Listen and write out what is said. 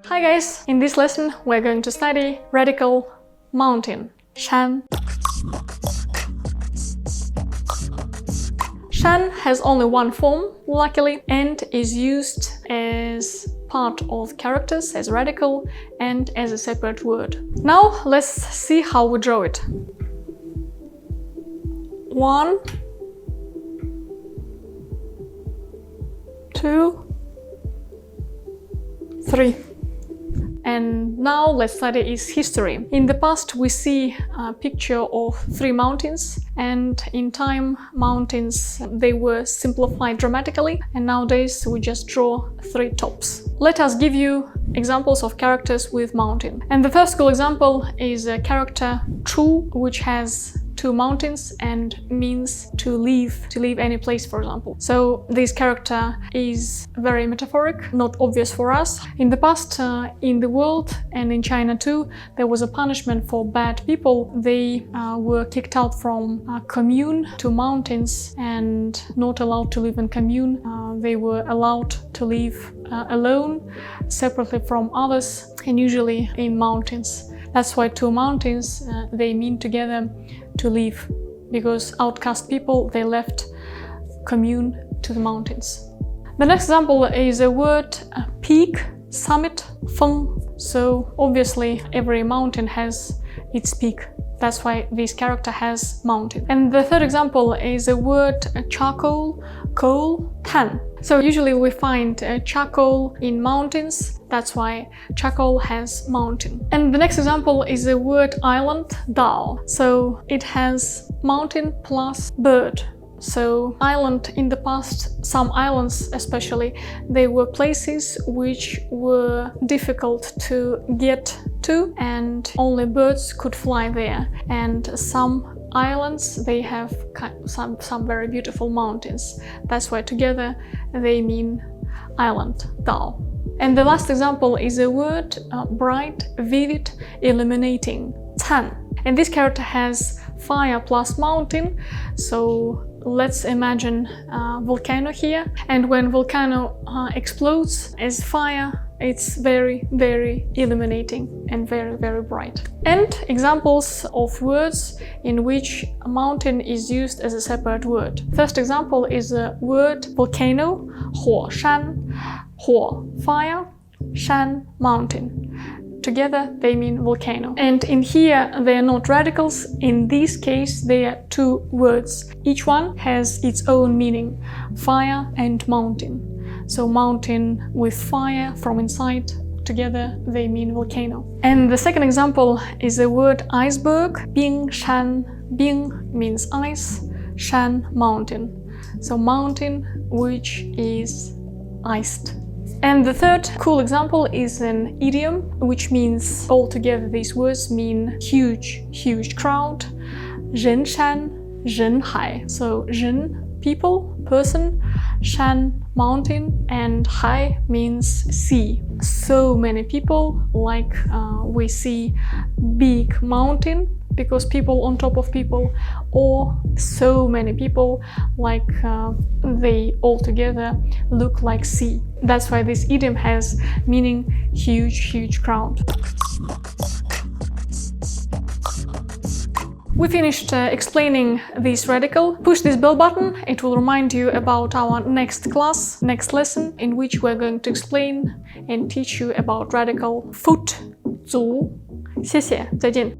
Hi guys! In this lesson we're going to study radical mountain, shan. Shan has only one form, luckily, and is used as part of characters, as radical, and as a separate word. Now let's see how we draw it. 1, 2, 3. And now let's study its history. In the past we see a picture of 3 mountains, and in time mountains they were simplified dramatically, and nowadays we just draw 3 tops. Let us give you examples of characters with mountain. And the first cool example is a character Chu, which has 2 mountains and means to leave any place, for example. So this character is very metaphoric, not obvious for us. In the past, in the world and in China too, there was a punishment for bad people. They were kicked out from a commune to mountains and not allowed to live in commune. They were allowed to live alone, separately from others, and usually in mountains. That's why 2 mountains, they mean together to live, because outcast people, they left commune to the mountains. The next example is a word peak, summit, feng. So obviously every mountain has its peak. That's why this character has mountain. And the third example is a word charcoal, coal, tan. So usually we find charcoal in mountains. That's why charcoal has mountain. And the next example is a word island, dao. So it has mountain plus bird. So island in the past, some islands especially, they were places which were difficult to get to and only birds could fly there. And some islands, they have some very beautiful mountains. That's why together they mean island, dao. And the last example is a word bright, vivid, illuminating, tan. And this character has fire plus mountain. So let's imagine a volcano here, and when volcano explodes as fire, it's very, very illuminating and very, very bright. And examples of words in which a mountain is used as a separate word. First example is a word volcano, 火山, 火 fire, 山 mountain. Together they mean volcano. And in here they are not radicals. In this case they are 2 words. Each one has its own meaning, fire and mountain. So mountain with fire from inside, together they mean volcano. And the second example is the word iceberg, bing, shan. Bing means ice, shan mountain. So mountain which is iced. And the third cool example is an idiom, which means altogether these words mean huge, huge crowd. 人山人海. So 人, people, person, shan, mountain, and hai means sea. So many people, like we see big mountain, because people on top of people, or so many people, like they all together look like sea. That's why this idiom has meaning huge, huge crowd. We finished explaining this radical. Push this bell button, it will remind you about our next class, next lesson, in which we're going to explain and teach you about radical foot, 足. 谢谢，再见。